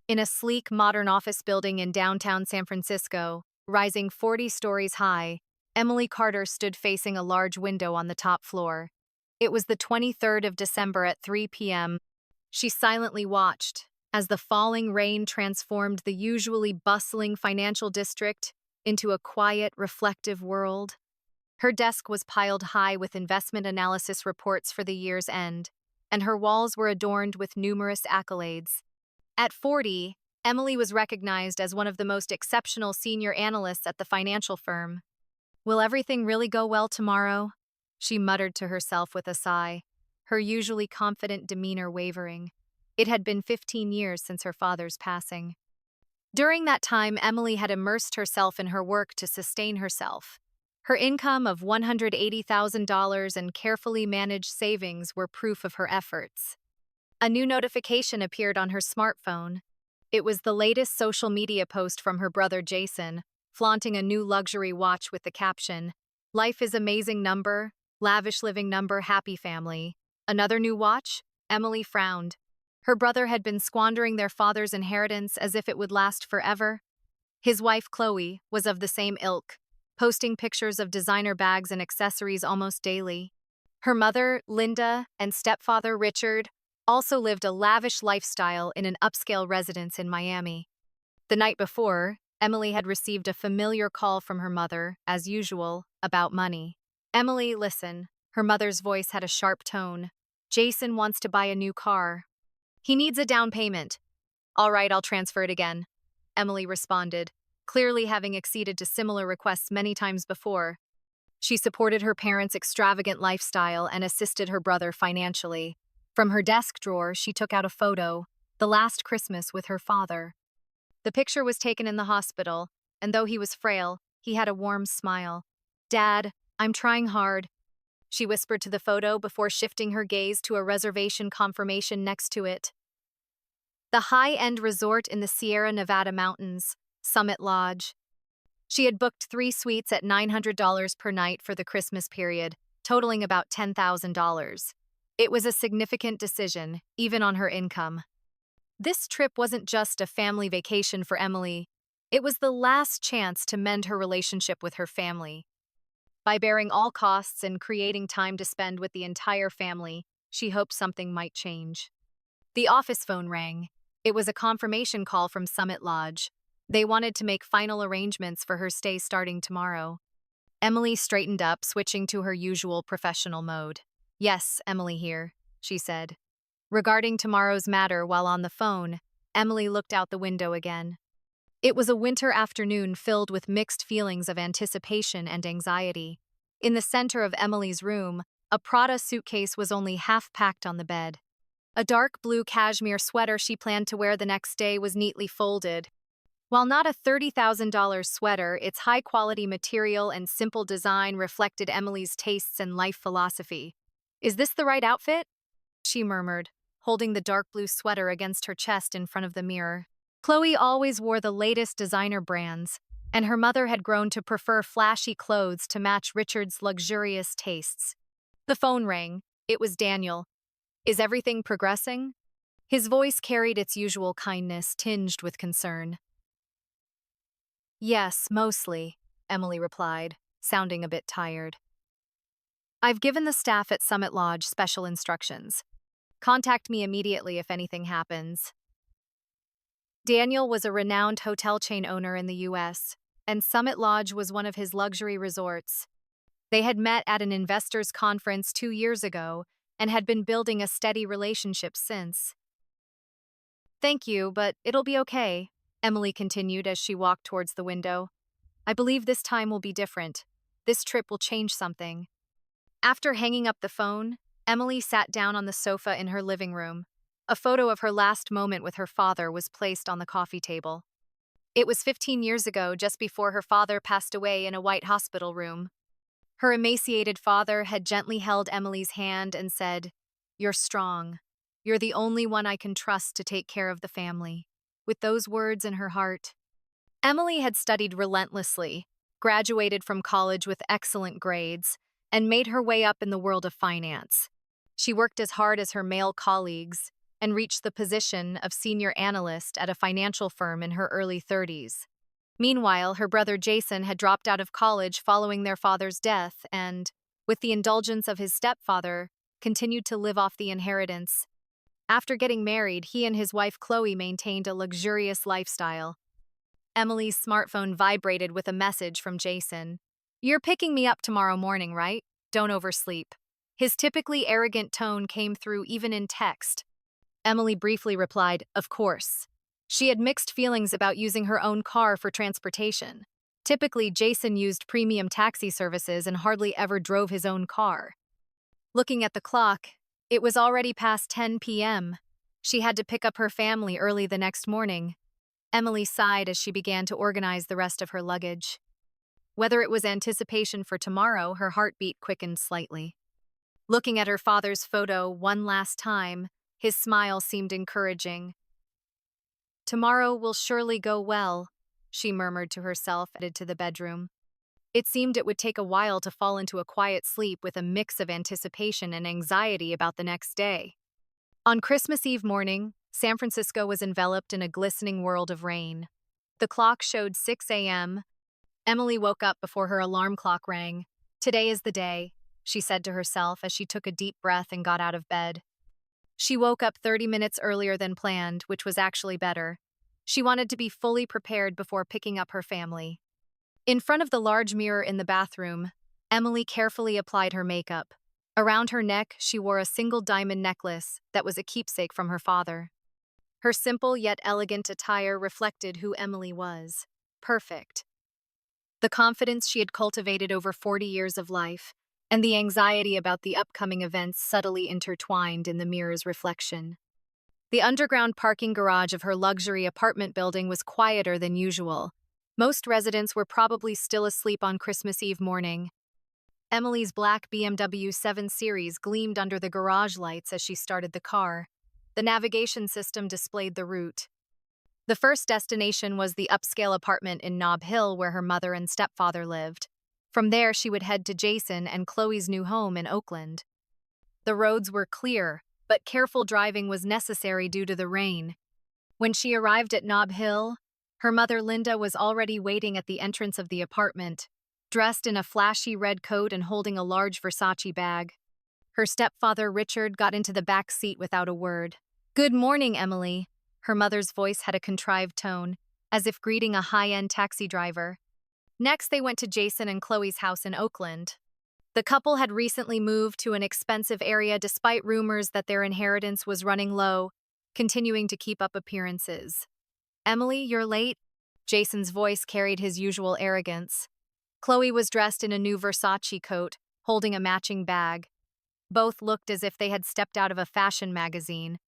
In a sleek, modern office building in downtown San Francisco, rising 40 stories high, Emily Carter stood facing a large window on the top floor. It was the 23rd of December at 3 p.m. She silently watched as the falling rain transformed the usually bustling financial district into a quiet, reflective world. Her desk was piled high with investment analysis reports for the year's end, and her walls were adorned with numerous accolades. At 40, Emily was recognized as one of the most exceptional senior analysts at the financial firm. Will everything really go well tomorrow? She muttered to herself with a sigh, her usually confident demeanor wavering. It had been 15 years since her father's passing. During that time, Emily had immersed herself in her work to sustain herself. Her income of $180,000 and carefully managed savings were proof of her efforts. A new notification appeared on her smartphone. It was the latest social media post from her brother Jason, flaunting a new luxury watch with the caption, "Life is amazing number, lavish living number, happy family." Another new watch? Emily frowned. Her brother had been squandering their father's inheritance as if it would last forever. His wife, Chloe, was of the same ilk, posting pictures of designer bags and accessories almost daily. Her mother, Linda, and stepfather, Richard, also lived a lavish lifestyle in an upscale residence in Miami. The night before, Emily had received a familiar call from her mother, as usual, about money. "Emily, listen." Her mother's voice had a sharp tone. "Jason wants to buy a new car. He needs a down payment." "All right, I'll transfer it again," Emily responded, clearly having acceded to similar requests many times before. She supported her parents' extravagant lifestyle and assisted her brother financially. From her desk drawer, she took out a photo, the last Christmas with her father. The picture was taken in the hospital, and though he was frail, he had a warm smile. "Dad, I'm trying hard," she whispered to the photo before shifting her gaze to a reservation confirmation next to it. The high-end resort in the Sierra Nevada mountains, Summit Lodge. She had booked 3 suites at $900 per night for the Christmas period, totaling about $10,000. It was a significant decision, even on her income. This trip wasn't just a family vacation for Emily. It was the last chance to mend her relationship with her family. By bearing all costs and creating time to spend with the entire family, she hoped something might change. The office phone rang. It was a confirmation call from Summit Lodge. They wanted to make final arrangements for her stay starting tomorrow. Emily straightened up, switching to her usual professional mode. "Yes, Emily here," she said. Regarding tomorrow's matter while on the phone, Emily looked out the window again. It was a winter afternoon filled with mixed feelings of anticipation and anxiety. In the center of Emily's room, a Prada suitcase was only half packed on the bed. A dark blue cashmere sweater she planned to wear the next day was neatly folded. While not a $30,000 sweater, its high-quality material and simple design reflected Emily's tastes and life philosophy. "Is this the right outfit?" she murmured, holding the dark blue sweater against her chest in front of the mirror. Chloe always wore the latest designer brands, and her mother had grown to prefer flashy clothes to match Richard's luxurious tastes. The phone rang. It was Daniel. "Is everything progressing?" His voice carried its usual kindness, tinged with concern. "Yes, mostly," Emily replied, sounding a bit tired. "I've given the staff at Summit Lodge special instructions. Contact me immediately if anything happens." Daniel was a renowned hotel chain owner in the U.S., and Summit Lodge was one of his luxury resorts. They had met at an investors' conference 2 years ago and had been building a steady relationship since. "Thank you, but it'll be okay," Emily continued as she walked towards the window. "I believe this time will be different. This trip will change something." After hanging up the phone, Emily sat down on the sofa in her living room. A photo of her last moment with her father was placed on the coffee table. It was 15 years ago, just before her father passed away in a white hospital room. Her emaciated father had gently held Emily's hand and said, "You're strong. You're the only one I can trust to take care of the family." With those words in her heart, Emily had studied relentlessly, graduated from college with excellent grades, and made her way up in the world of finance. She worked as hard as her male colleagues, and reached the position of senior analyst at a financial firm in her early 30s. Meanwhile, her brother Jason had dropped out of college following their father's death and, with the indulgence of his stepfather, continued to live off the inheritance. After getting married, he and his wife Chloe maintained a luxurious lifestyle. Emily's smartphone vibrated with a message from Jason. "You're picking me up tomorrow morning, right? Don't oversleep." His typically arrogant tone came through even in text. Emily briefly replied, "Of course." She had mixed feelings about using her own car for transportation. Typically, Jason used premium taxi services and hardly ever drove his own car. Looking at the clock, it was already past 10 p.m. She had to pick up her family early the next morning. Emily sighed as she began to organize the rest of her luggage. Whether it was anticipation for tomorrow, her heartbeat quickened slightly. Looking at her father's photo one last time, his smile seemed encouraging. "Tomorrow will surely go well," she murmured to herself, headed to the bedroom. It seemed it would take a while to fall into a quiet sleep with a mix of anticipation and anxiety about the next day. On Christmas Eve morning, San Francisco was enveloped in a glistening world of rain. The clock showed 6 a.m. Emily woke up before her alarm clock rang. "Today is the day," she said to herself as she took a deep breath and got out of bed. She woke up 30 minutes earlier than planned, which was actually better. She wanted to be fully prepared before picking up her family. In front of the large mirror in the bathroom, Emily carefully applied her makeup. Around her neck, she wore a single diamond necklace that was a keepsake from her father. Her simple yet elegant attire reflected who Emily was. Perfect. The confidence she had cultivated over 40 years of life, and the anxiety about the upcoming events subtly intertwined in the mirror's reflection. The underground parking garage of her luxury apartment building was quieter than usual. Most residents were probably still asleep on Christmas Eve morning. Emily's black BMW 7 Series gleamed under the garage lights as she started the car. The navigation system displayed the route. The first destination was the upscale apartment in Nob Hill where her mother and stepfather lived. From there, she would head to Jason and Chloe's new home in Oakland. The roads were clear, but careful driving was necessary due to the rain. When she arrived at Nob Hill, her mother Linda was already waiting at the entrance of the apartment, dressed in a flashy red coat and holding a large Versace bag. Her stepfather Richard got into the back seat without a word. "Good morning, Emily." Her mother's voice had a contrived tone, as if greeting a high-end taxi driver. Next, they went to Jason and Chloe's house in Oakland. The couple had recently moved to an expensive area despite rumors that their inheritance was running low, continuing to keep up appearances. "Emily, you're late?" Jason's voice carried his usual arrogance. Chloe was dressed in a new Versace coat, holding a matching bag. Both looked as if they had stepped out of a fashion magazine.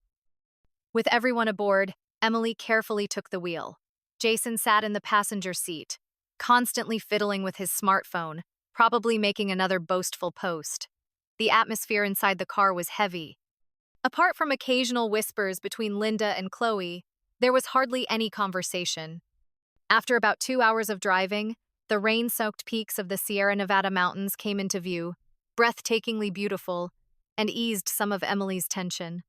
With everyone aboard, Emily carefully took the wheel. Jason sat in the passenger seat, constantly fiddling with his smartphone, probably making another boastful post. The atmosphere inside the car was heavy. Apart from occasional whispers between Linda and Chloe, there was hardly any conversation. After about 2 hours of driving, the rain-soaked peaks of the Sierra Nevada mountains came into view, breathtakingly beautiful, and eased some of Emily's tension.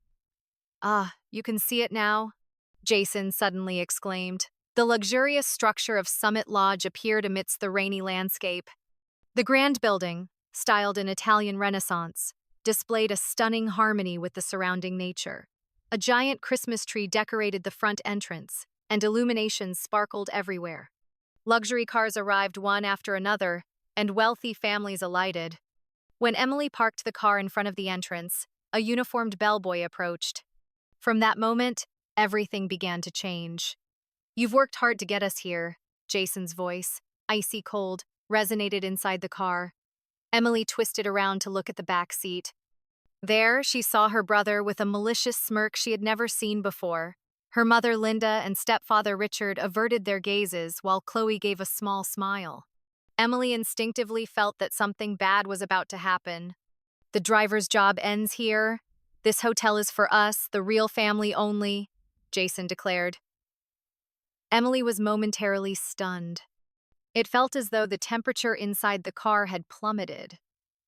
"Ah, you can see it now?" Jason suddenly exclaimed. The luxurious structure of Summit Lodge appeared amidst the rainy landscape. The grand building, styled in Italian Renaissance, displayed a stunning harmony with the surrounding nature. A giant Christmas tree decorated the front entrance, and illuminations sparkled everywhere. Luxury cars arrived one after another, and wealthy families alighted. When Emily parked the car in front of the entrance, a uniformed bellboy approached. From that moment, everything began to change. "You've worked hard to get us here," Jason's voice, icy cold, resonated inside the car. Emily twisted around to look at the back seat. There, she saw her brother with a malicious smirk she had never seen before. Her mother Linda and stepfather Richard averted their gazes while Chloe gave a small smile. Emily instinctively felt that something bad was about to happen. "The driver's job ends here. This hotel is for us, the real family only," Jason declared. Emily was momentarily stunned. It felt as though the temperature inside the car had plummeted.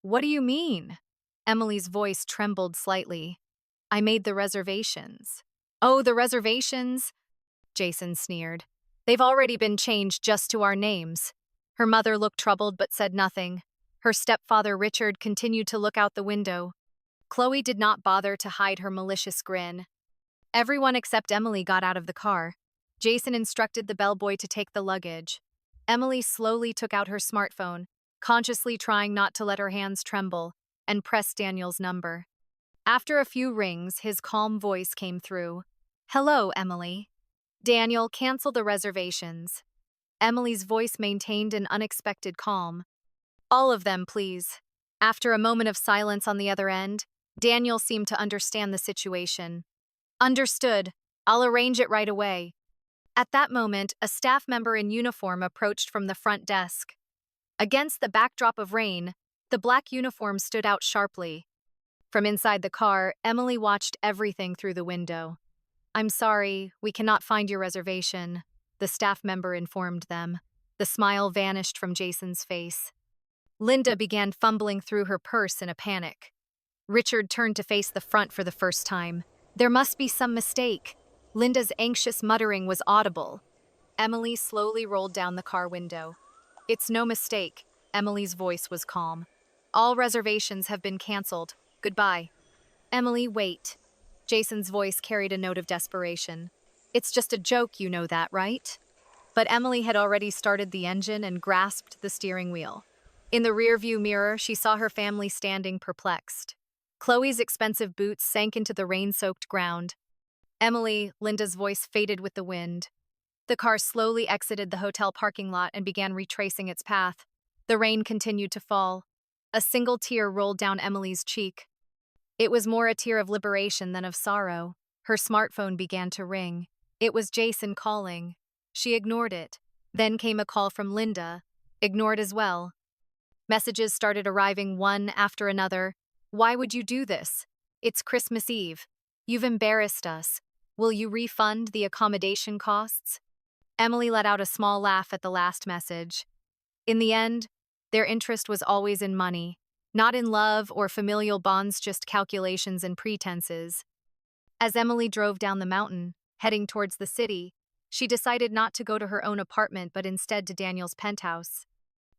"What do you mean?" Emily's voice trembled slightly. I made the reservations. Oh, the reservations? Jason sneered. They've already been changed just to our names. Her mother looked troubled but said nothing. Her stepfather Richard continued to look out the window. Chloe did not bother to hide her malicious grin. Everyone except Emily got out of the car. Jason instructed the bellboy to take the luggage. Emily slowly took out her smartphone, consciously trying not to let her hands tremble, and pressed Daniel's number. After a few rings, his calm voice came through. Hello, Emily. Daniel, cancel the reservations. Emily's voice maintained an unexpected calm. All of them, please. After a moment of silence on the other end, Daniel seemed to understand the situation. Understood. I'll arrange it right away. At that moment, a staff member in uniform approached from the front desk. Against the backdrop of rain, the black uniform stood out sharply. From inside the car, Emily watched everything through the window. I'm sorry, we cannot find your reservation, the staff member informed them. The smile vanished from Jason's face. Linda began fumbling through her purse in a panic. Richard turned to face the front for the first time. There must be some mistake. Linda's anxious muttering was audible. Emily slowly rolled down the car window. It's no mistake. Emily's voice was calm. All reservations have been canceled. Goodbye. Emily, wait. Jason's voice carried a note of desperation. It's just a joke, you know that, right? But Emily had already started the engine and grasped the steering wheel. In the rearview mirror, she saw her family standing perplexed. Chloe's expensive boots sank into the rain-soaked ground. Emily, Linda's voice faded with the wind. The car slowly exited the hotel parking lot and began retracing its path. The rain continued to fall. A single tear rolled down Emily's cheek. It was more a tear of liberation than of sorrow. Her smartphone began to ring. It was Jason calling. She ignored it. Then came a call from Linda, ignored as well. Messages started arriving one after another. Why would you do this? It's Christmas Eve. You've embarrassed us. Will you refund the accommodation costs? Emily let out a small laugh at the last message. In the end, their interest was always in money. Not in love or familial bonds, just calculations and pretenses. As Emily drove down the mountain, heading towards the city, she decided not to go to her own apartment but instead to Daniel's penthouse.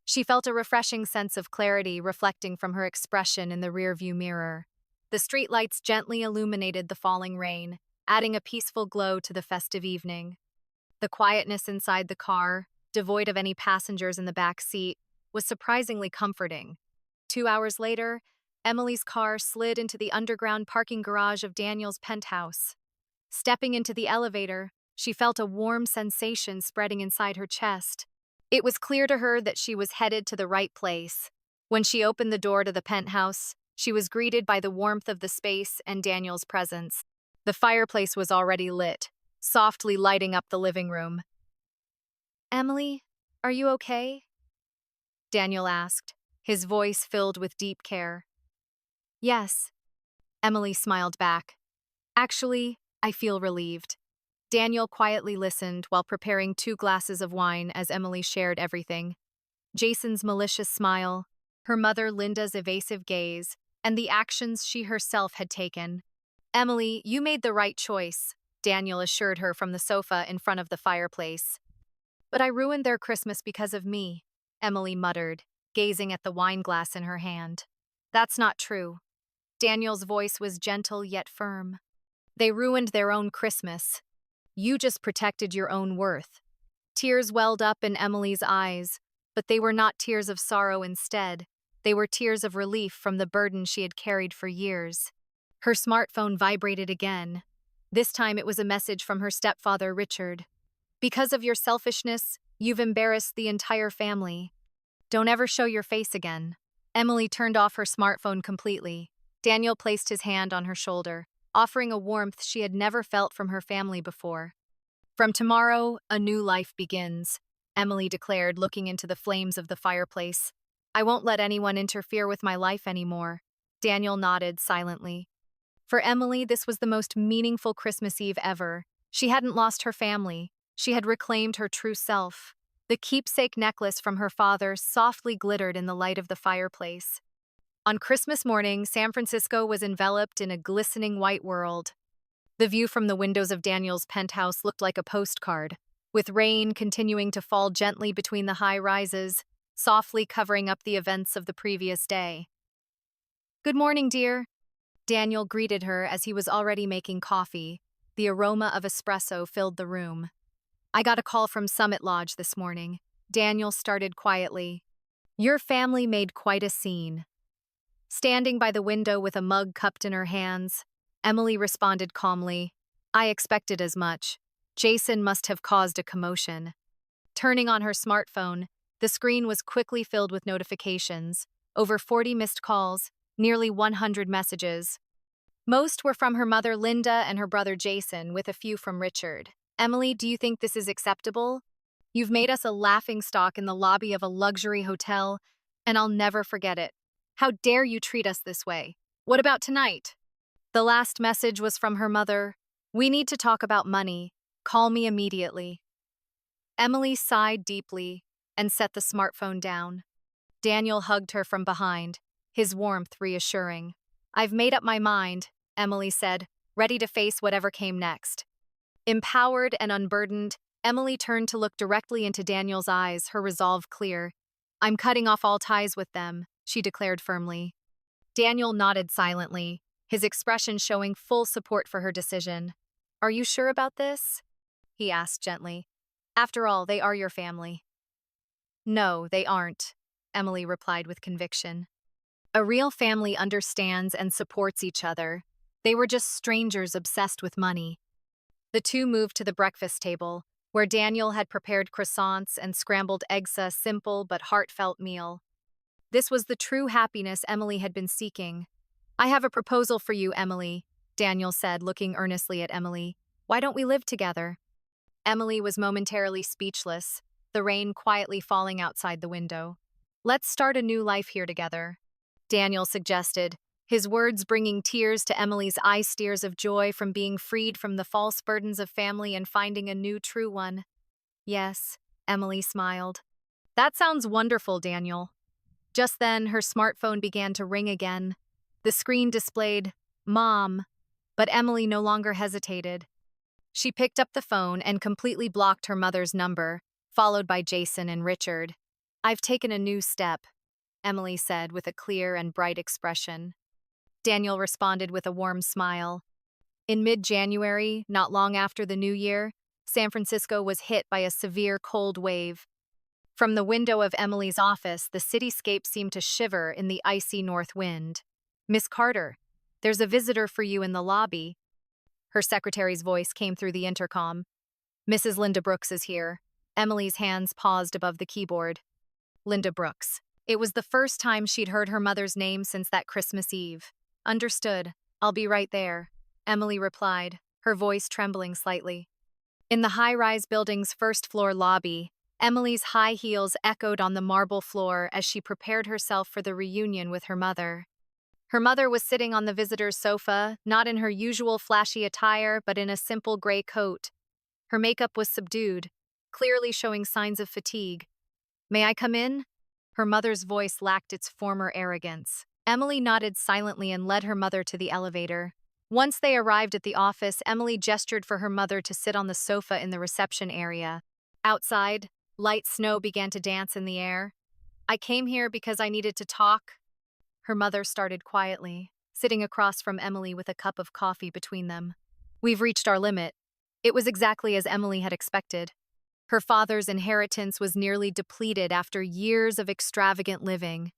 She felt a refreshing sense of clarity reflecting from her expression in the rearview mirror. The streetlights gently illuminated the falling rain, adding a peaceful glow to the festive evening. The quietness inside the car, devoid of any passengers in the back seat, was surprisingly comforting. 2 hours later, Emily's car slid into the underground parking garage of Daniel's penthouse. Stepping into the elevator, she felt a warm sensation spreading inside her chest. It was clear to her that she was headed to the right place. When she opened the door to the penthouse, she was greeted by the warmth of the space and Daniel's presence. The fireplace was already lit, softly lighting up the living room. Emily, are you okay? Daniel asked, his voice filled with deep care. Yes, Emily smiled back. Actually, I feel relieved. Daniel quietly listened while preparing 2 glasses of wine as Emily shared everything. Jason's malicious smile, her mother Linda's evasive gaze, and the actions she herself had taken. Emily, you made the right choice, Daniel assured her from the sofa in front of the fireplace. But I ruined their Christmas because of me, Emily muttered, gazing at the wine glass in her hand. That's not true. Daniel's voice was gentle yet firm. They ruined their own Christmas. You just protected your own worth. Tears welled up in Emily's eyes, but they were not tears of sorrow instead. They were tears of relief from the burden she had carried for years. Her smartphone vibrated again. This time it was a message from her stepfather, Richard. Because of your selfishness, you've embarrassed the entire family. Don't ever show your face again. Emily turned off her smartphone completely. Daniel placed his hand on her shoulder, offering a warmth she had never felt from her family before. From tomorrow, a new life begins, Emily declared, looking into the flames of the fireplace. I won't let anyone interfere with my life anymore. Daniel nodded silently. For Emily, this was the most meaningful Christmas Eve ever. She hadn't lost her family. She had reclaimed her true self. The keepsake necklace from her father softly glittered in the light of the fireplace. On Christmas morning, San Francisco was enveloped in a glistening white world. The view from the windows of Daniel's penthouse looked like a postcard, with rain continuing to fall gently between the high rises, softly covering up the events of the previous day. "Good morning, dear." Daniel greeted her as he was already making coffee. The aroma of espresso filled the room. "I got a call from Summit Lodge this morning." Daniel started quietly. "Your family made quite a scene." Standing by the window with a mug cupped in her hands, Emily responded calmly, "I expected as much. Jason must have caused a commotion." Turning on her smartphone, the screen was quickly filled with notifications, over 40 missed calls, nearly 100 messages. Most were from her mother Linda and her brother Jason, with a few from Richard. "Emily, do you think this is acceptable? You've made us a laughingstock in the lobby of a luxury hotel, and I'll never forget it. How dare you treat us this way? What about tonight?" The last message was from her mother. "We need to talk about money. Call me immediately." Emily sighed deeply and set the smartphone down. Daniel hugged her from behind, his warmth reassuring. "I've made up my mind," Emily said, ready to face whatever came next. Empowered and unburdened, Emily turned to look directly into Daniel's eyes, her resolve clear. "I'm cutting off all ties with them," she declared firmly. Daniel nodded silently, his expression showing full support for her decision. "Are you sure about this?" he asked gently. "After all, they are your family." "No, they aren't," Emily replied with conviction. "A real family understands and supports each other. They were just strangers obsessed with money." The two moved to the breakfast table, where Daniel had prepared croissants and scrambled eggs, a simple but heartfelt meal. This was the true happiness Emily had been seeking. "I have a proposal for you, Emily," Daniel said, looking earnestly at Emily. "Why don't we live together?" Emily was momentarily speechless, the rain quietly falling outside the window. "Let's start a new life here together," Daniel suggested, his words bringing tears to Emily's eyes, tears of joy from being freed from the false burdens of family and finding a new true one. "Yes," Emily smiled. "That sounds wonderful, Daniel." Just then, her smartphone began to ring again. The screen displayed, "Mom," but Emily no longer hesitated. She picked up the phone and completely blocked her mother's number, followed by Jason and Richard. "I've taken a new step," Emily said with a clear and bright expression. Daniel responded with a warm smile. In mid-January, not long after the New Year, San Francisco was hit by a severe cold wave. From the window of Emily's office, the cityscape seemed to shiver in the icy north wind. "Miss Carter, there's a visitor for you in the lobby." Her secretary's voice came through the intercom. "Mrs. Linda Brooks is here." Emily's hands paused above the keyboard. Linda Brooks. It was the first time she'd heard her mother's name since that Christmas Eve. "Understood. I'll be right there," Emily replied, her voice trembling slightly. In the high-rise building's first-floor lobby, Emily's high heels echoed on the marble floor as she prepared herself for the reunion with her mother. Her mother was sitting on the visitor's sofa, not in her usual flashy attire, but in a simple gray coat. Her makeup was subdued, clearly showing signs of fatigue. "May I come in?" Her mother's voice lacked its former arrogance. Emily nodded silently and led her mother to the elevator. Once they arrived at the office, Emily gestured for her mother to sit on the sofa in the reception area. Outside, light snow began to dance in the air. "I came here because I needed to talk." Her mother started quietly, sitting across from Emily with a cup of coffee between them. "We've reached our limit." It was exactly as Emily had expected. Her father's inheritance was nearly depleted after years of extravagant living.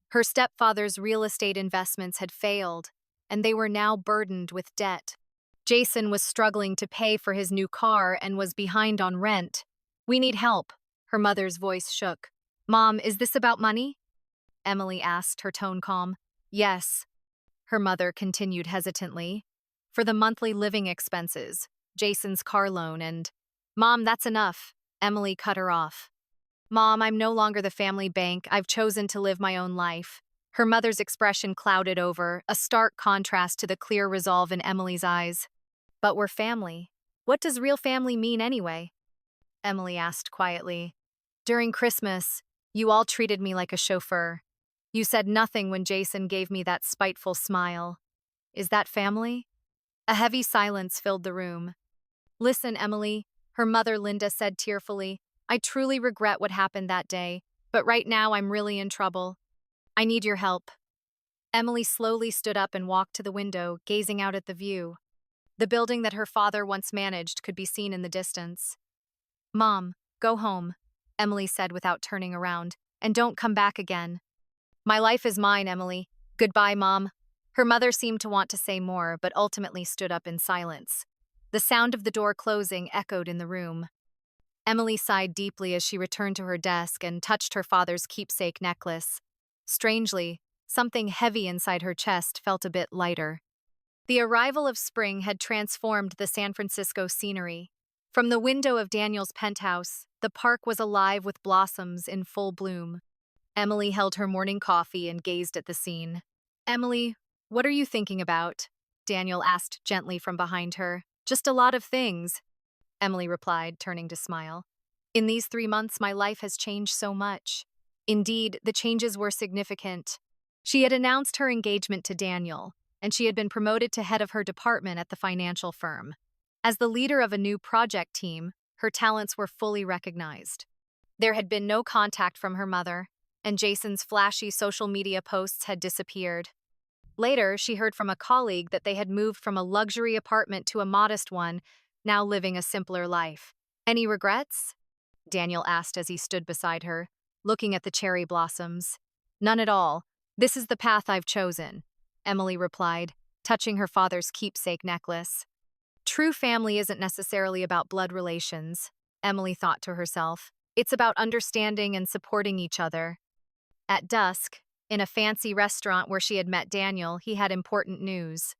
Her stepfather's real estate investments had failed, and they were now burdened with debt. Jason was struggling to pay for his new car and was behind on rent. "We need help." Her mother's voice shook. "Mom, is this about money?" Emily asked, her tone calm. "Yes," her mother continued hesitantly. "For the monthly living expenses, Jason's car loan, and—" "Mom, that's enough," Emily cut her off. "Mom, I'm no longer the family bank. I've chosen to live my own life." Her mother's expression clouded over, a stark contrast to the clear resolve in Emily's eyes. "But we're family. What does real family mean anyway?" Emily asked quietly. "During Christmas, you all treated me like a chauffeur. You said nothing when Jason gave me that spiteful smile. Is that family? A heavy silence filled the room. Listen, Emily, her mother Linda said tearfully, I truly regret what happened that day, but right now I'm really in trouble. I need your help. Emily slowly stood up and walked to the window, gazing out at the view. The building that her father once managed could be seen in the distance. Mom, go home, Emily said without turning around, and don't come back again. My life is mine, Emily. Goodbye, Mom. Her mother seemed to want to say more, but ultimately stood up in silence. The sound of the door closing echoed in the room. Emily sighed deeply as she returned to her desk and touched her father's keepsake necklace. Strangely, something heavy inside her chest felt a bit lighter. The arrival of spring had transformed the San Francisco scenery. From the window of Daniel's penthouse, the park was alive with blossoms in full bloom. Emily held her morning coffee and gazed at the scene. Emily, what are you thinking about? Daniel asked gently from behind her. Just a lot of things, Emily replied, turning to smile. In these 3 months, my life has changed so much. Indeed, the changes were significant. She had announced her engagement to Daniel, and she had been promoted to head of her department at the financial firm. As the leader of a new project team, her talents were fully recognized. There had been no contact from her mother, and Jason's flashy social media posts had disappeared. Later, she heard from a colleague that they had moved from a luxury apartment to a modest one, now living a simpler life. Any regrets? Daniel asked as he stood beside her, looking at the cherry blossoms. None at all. This is the path I've chosen, Emily replied, touching her father's keepsake necklace. True family isn't necessarily about blood relations, Emily thought to herself. It's about understanding and supporting each other. At dusk, in a fancy restaurant where she had met Daniel, he had important news.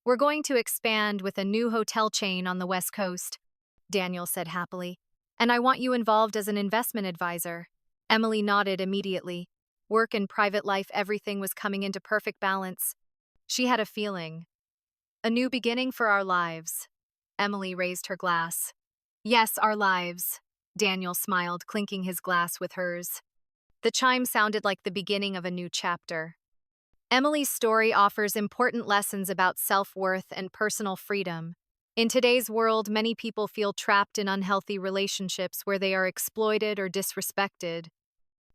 We're going to expand with a new hotel chain on the West Coast, Daniel said happily. And I want you involved as an investment advisor. Emily nodded immediately. Work and private life, everything was coming into perfect balance. She had a feeling. A new beginning for our lives. Emily raised her glass. Yes, our lives, Daniel smiled, clinking his glass with hers. The chime sounded like the beginning of a new chapter. Emily's story offers important lessons about self-worth and personal freedom. In today's world, many people feel trapped in unhealthy relationships where they are exploited or disrespected.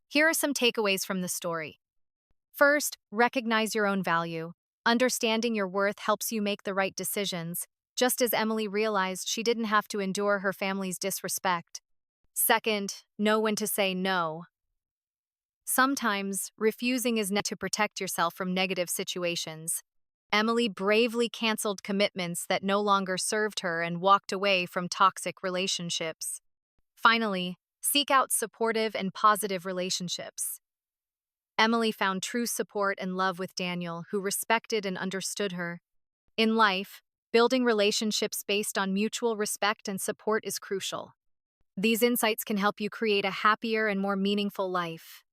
Here are some takeaways from the story. First, recognize your own value. Understanding your worth helps you make the right decisions, just as Emily realized she didn't have to endure her family's disrespect. Second, know when to say no. Sometimes, refusing is to protect yourself from negative situations. Emily bravely canceled commitments that no longer served her and walked away from toxic relationships. Finally, seek out supportive and positive relationships. Emily found true support and love with Daniel, who respected and understood her. In life, building relationships based on mutual respect and support is crucial. These insights can help you create a happier and more meaningful life.